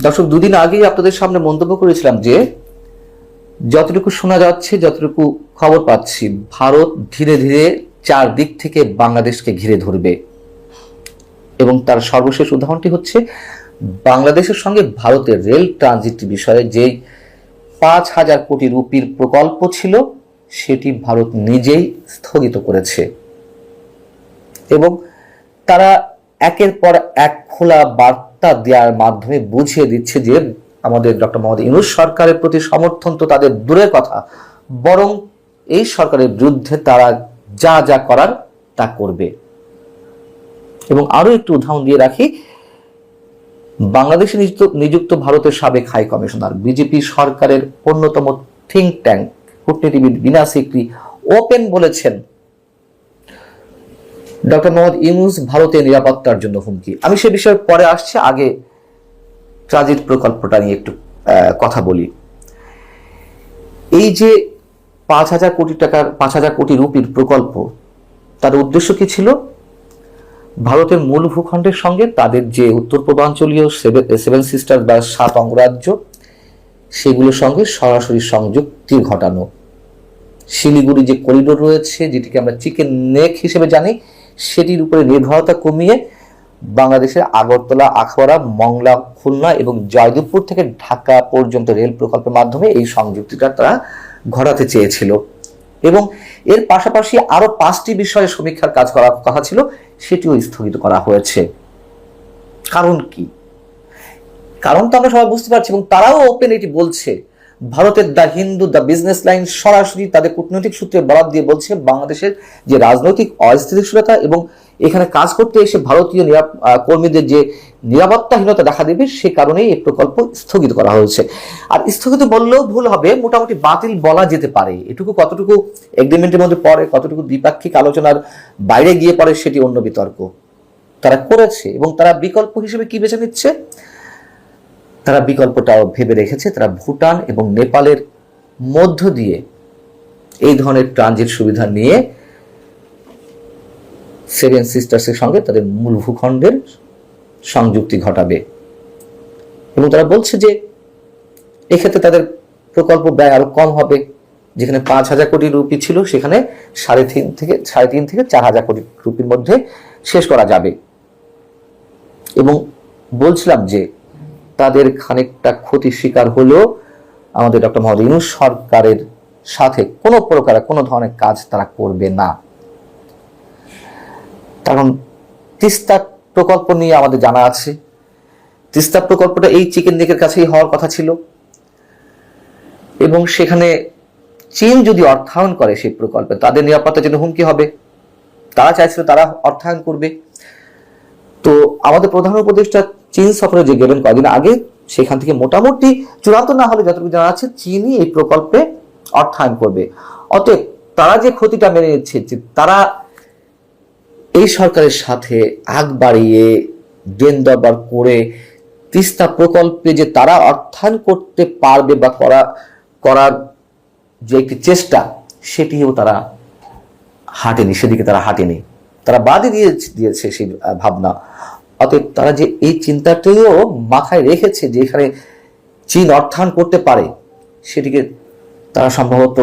দর্শক, দুদিন আগেই আপনাদের সামনে মন্তব্য করেছিলাম যে যতটুকু শোনা যাচ্ছে, যতটুকু খবর পাচ্ছি, ভারত ধীরে ধীরে চারদিক থেকে বাংলাদেশকে ঘিরে ধরবে এবং তার সর্বশেষ উদাহরণটি হচ্ছে বাংলাদেশের সঙ্গে ভারতের রেল ট্রানজিট বিষয়ে যে 5,000 কোটি রুপির প্রকল্প ছিল সেটি ভারত নিজেই স্থগিত করেছে এবং তারা একের পর এক খোলা বার্তা দেওয়ার মাধ্যমে বুঝিয়ে দিচ্ছে যে আমাদের ডক্টর মোহাম্মদ ইউনূস সরকারের প্রতি সমর্থন তো তাদের দূরের কথা, বরং এই সরকারের বিরুদ্ধে তারা যা যা করার তা করবে। এবং আরো একটু উদাহরণ দিয়ে রাখি, বাংলাদেশে নিযুক্ত ভারতের সাবেক হাই কমিশনার, বিজেপি সরকারের অন্যতম থিঙ্ক ট্যাঙ্ক কূটনীতিবিদ বিনা সিকরি ওপেন বলেছেন ডক্টর মোহাম্মদ ইউনূস ভারতের নিরাপত্তার জন্য হুমকি। আমি সে বিষয়ে পরে আসছি, আগে ট্রানজিট প্রকল্পটা নিয়ে একটু কথা বলি। এই যে 5,000 কোটি রুপির প্রকল্প, তার উদ্দেশ্য কি ছিল? ভারতের মূল ভূখণ্ডের সঙ্গে তাদের যে উত্তর পূর্বাঞ্চলীয় 7 সিস্টার বা 7 অঙ্গরাজ্য, সেগুলোর সঙ্গে সরাসরি সংযুক্তি ঘটানো। শিলিগুড়ি যে করিডোর রয়েছে, যেটিকে আমরা চিকেন নেক হিসেবে জানি, সেটির উপরে নির্ভরতা কমিয়ে বাংলাদেশের আগরতলা, আখাউড়া, মংলা, খুলনা এবং জয়দেবপুর থেকে ঢাকা পর্যন্ত রেল প্রকল্পের মাধ্যমে এই সংযুক্তিটা তারা ঘটাতে চেয়েছিল। এবং এর পাশাপাশি আরো 5টি বিষয়ে সমীক্ষার কাজ করার কথা ছিল, সেটিও স্থগিত করা হয়েছে। কারণ কি? কারণ তো আমরা সবাই বুঝতে পারছি এবং তারাও ওপেন এটি বলছে। ভারতের the Hindu, the business line সরাসরি তাদের কূটনৈতিক সূত্রে বরাত দিয়ে বলছে বাংলাদেশের যে রাজনৈতিক অস্থিতিশীলতা এবং এখানে কাজ করতে এসে ভারতীয় কর্মীদের যে নিরাপত্তাহীনতা দেখা দেবে, সে কারণেই এই প্রকল্প স্থগিত করা হয়েছে। আর স্থগিত বললেও ভুল হবে, মোটামুটি বাতিল বলা যেতে পারে। এটুকু কতটুকু এগ্রিমেন্টের মধ্যে পড়ে, কতটুকু দ্বিপাক্ষিক আলোচনার বাইরে গিয়ে পড়ে, সেটি অন্য বিতর্ক। তারা করেছে এবং তারা বিকল্প হিসেবে কি বেছে নিচ্ছে? তারা বিকল্পটাও ভেবে রেখেছে। তারা ভুটান এবং নেপালের মধ্য দিয়ে এই ধরনের ট্রানজিট সুবিধা নিয়ে 7 সিস্টার্সের সঙ্গে তাদের মূল ভূখণ্ডের সংযুক্তি ঘটাবে এবং তারা বলছে যে এক্ষেত্রে তাদের প্রকল্প ব্যয় আরো কম হবে। যেখানে 5,000 কোটি রুপি ছিল, সেখানে 3.5 থেকে 4,000 কোটি রুপির মধ্যে শেষ করা যাবে। এবং বলছিলাম যে তাদের খানিকটা ক্ষতির শিকার হলেও আমাদের ডক্টর মোহাম্মদ ইউনূস সরকারের সাথে কোনো প্রকার কোনো ধরনের কাজ তারা করবে না। কারণ তিস্তা প্রকল্প নিয়ে আমাদের জানা আছে, তিস্তা প্রকল্পটা এই চিকেন নেকের কাছেই হওয়ার কথা ছিল এবং সেখানে চীন যদি অর্থায়ন করে সেই প্রকল্পে, তাদের নিরাপত্তার জন্য হুমকি হবে। তারা চাইছিল তারা অর্থায়ন করবে। তো আমাদের প্রধান উপদেষ্টা চীন সফরে যে গেলেন কয়েকদিন আগে, সেখান থেকে মোটামুটি চূড়ান্ত না হলে যতটুকু জানা যাচ্ছে চীনই এই প্রকল্পে অর্থায়ন করবে। অতএব তারা যে ক্ষতিটা মেনে নিচ্ছে, যে তারা এই সরকারের সাথে আগ বাড়িয়ে দেন দরবার করে তিস্তা প্রকল্পে যে তারা অর্থায়ন করতে পারবে বা করার যে একটি চেষ্টা, সেটিও তারা হাঁটেনি, সেদিকে তারা হাঁটেনি, তারা বাদই দিয়েছে সেই ভাবনা। অতএব তারা যে এই চিন্তাটিও মাথায় রেখেছে যে এখানে চীন অর্থায়ন করতে পারে, সেটিকে তারা সম্ভবত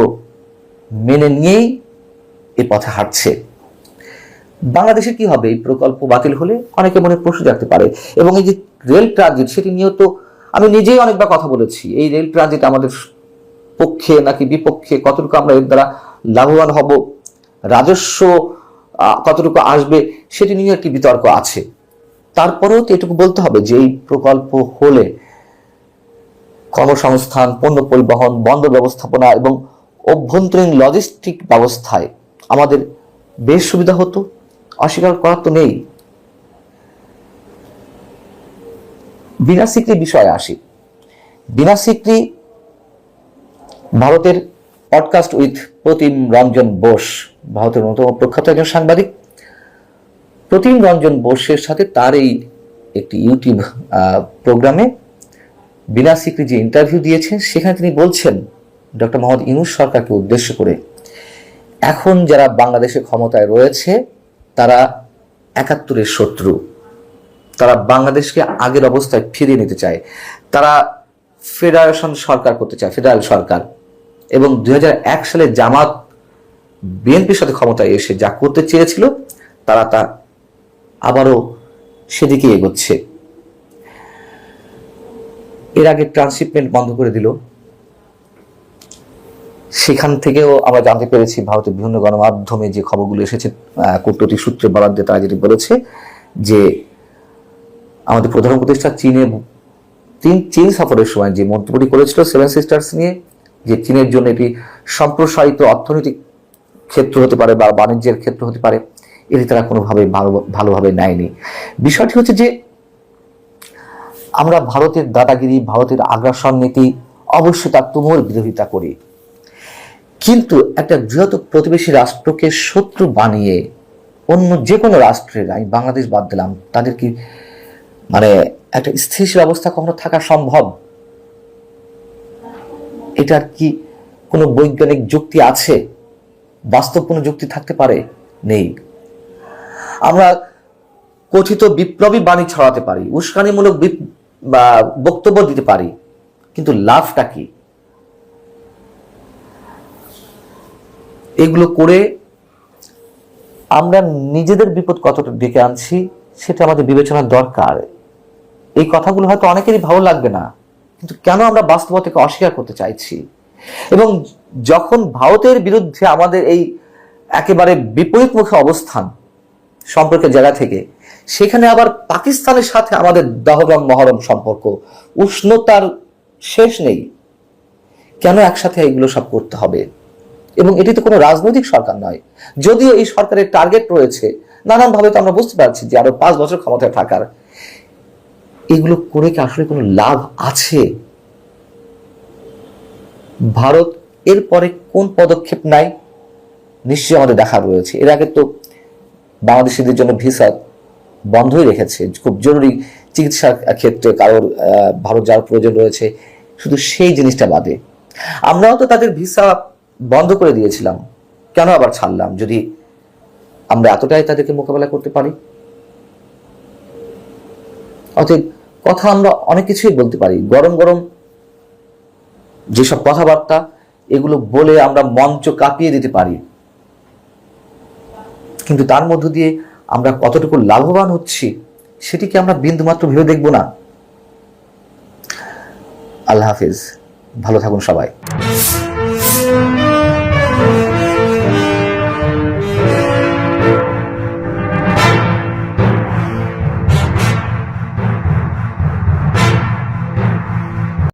মেনে নিয়েই এ পথে হাঁটছে। বাংলাদেশে কি হবে এই প্রকল্প বাতিল হলে? অনেকে মনে প্রশ্ন রাখতে পারে। এবং এই যে রেল ট্রানজিট, সেটি নিয়েও তো আমি নিজেই অনেকবার কথা বলেছি। এই রেল ট্রানজিট আমাদের পক্ষে নাকি বিপক্ষে, কতটুকু আমরা এর দ্বারা লাভবান হব, রাজস্ব কতটুকু আসবে, সেটি নিয়ে একটি বিতর্ক আছে। তারপরেও তো এটুকু বলতে হবে যে এই প্রকল্প হলে কর্মসংস্থান, পণ্য পরিবহন, বন্দর ব্যবস্থাপনা এবং অভ্যন্তরীণ লজিস্টিক ব্যবস্থায় আমাদের বেশ সুবিধা হতো, অস্বীকার করার তো নেই। বিনা সিকরি বিষয়ে আসি। বিনা সিকরি ভারতের পডকাস্ট উইথ প্রতিম রঞ্জন বোস, ভারতের অন্যতম প্রখ্যাত একজন সাংবাদিক। প্রতিম রঞ্জন বোসের সাথে তার এই একটি ইউটিউব প্রোগ্রামে বিনা সিকরি যে ইন্টারভিউ দিয়েছেন, সেখানে তিনি বলছেন ডক্টর মোহাম্মদ ইউনূস সরকারকে উদ্দেশ্য করে, এখন যারা বাংলাদেশে ক্ষমতায় রয়েছে তারা 71-এর শত্রু, তারা বাংলাদেশকে আগের অবস্থায় ফিরিয়ে নিতে চায়। তারা ফেডারেশন সরকার করতে চায়, ফেডারেল সরকার। এবং 2001 সালে জামাত বিএনপির সাথে ক্ষমতায় এসে যা করতে চেয়েছিল, তারা তা আবারও সেদিকে এগোচ্ছে। এর আগে ট্রান্সশিপমেন্ট বন্ধ করে দিল। সেখান থেকেও আমরা জানতে পেরেছি, ভারতের বিভিন্ন গণমাধ্যমে যে খবরগুলো এসেছে, কূটনৈতিক সূত্রে বরাদ দিয়ে তারা যেটি বলেছে যে আমাদের প্রধান উপদেষ্টা চীন সফরের সময় যে মন্তব্যটি করেছিল সেভেন সিস্টার্স নিয়ে, যে চীনের জন্য এটি সম্প্রসারিত অর্থনৈতিক ক্ষেত্র হতে পারে বা বাণিজ্যের ক্ষেত্র হতে পারে, এটি তারা কোনোভাবে ভালোভাবে নেয়নি। বিষয়টি হচ্ছে যে আমরা ভারতের দাদাগিরি, ভারতের আগ্রাসন নীতি অবশ্যই তার তুমুল বিরোধিতা করি, কিন্তু একটা বৃহত্তর প্রতিবেশী রাষ্ট্রকে শত্রু বানিয়ে অন্য যে কোনো রাষ্ট্রের, আমি বাংলাদেশ বাদ দিলাম, তাদের কি মানে একটা স্থিতিশীল অবস্থা কখনো থাকা সম্ভব? এটার কি কোনো বৈজ্ঞানিক যুক্তি আছে? বাস্তব কোনো যুক্তি থাকতে পারে? নেই। আমরা কথিত বিপ্লবী বাণী ছড়াতে পারি, উস্কানিমূলক বক্তব্য দিতে পারি, কিন্তু লাভটা কি? এগুলো করে আমরা নিজেদের বিপদ কতটা ডেকে আনছি সেটা আমাদের বিবেচনার দরকার। এই কথাগুলো হয়তো অনেকেরই ভালো লাগবে না, কিন্তু কেন আমরা বাস্তবতাকে অস্বীকার করতে চাইছি? এবং যখন ভারতের বিরুদ্ধে আমাদের এই একেবারে বিপরীতমুখী অবস্থান সম্পর্কের জায়গা থেকে, সেখানে আবার পাকিস্তানের সাথে আমাদের দহরম মহরম সম্পর্ক, উষ্ণতার শেষ নেই, কেন একসাথে এগুলো সব করতে হবে? এবং এটি তো কোনো রাজনৈতিক সরকার নয়, যদিও এই সরকারের টার্গেট রয়েছে নানানভাবে, তো আমরা বুঝতে পারছি যে আরো 5 বছর ক্ষমতায় থাকার। এগুলো করে কি আসলে কোনো লাভ আছে? ভারত এরপরে কোন পদক্ষেপ নেয় নিশ্চয়ই আমাদের দেখা রয়েছে। এর আগে তো বাংলাদেশিদের জন্য ভিসা বন্ধই রেখেছে, খুব জরুরি চিকিৎসার ক্ষেত্রে কারোর ভারত যাওয়ার প্রয়োজন রয়েছে, শুধু সেই জিনিসটা বাদে। আমরাও তো তাদের ভিসা বন্ধ করে দিয়েছিলাম, কেন আবার ছাড়লাম যদি আমরা এতটাই তাদেরকে মোকাবেলা করতে পারি? অতএব কথা আমরা অনেক কিছুই বলতে পারি, গরম গরম যেসব কথাবার্তা, এগুলো বলে আমরা মঞ্চ কাঁপিয়ে দিতে পারি, কিন্তু তার মধ্য দিয়ে আমরা কতটুকু লাভবান হচ্ছি সেটিকে আমরা বিন্দুমাত্র ভেবে দেখব না। আল্লাহ হাফিজ, ভালো থাকুন সবাই।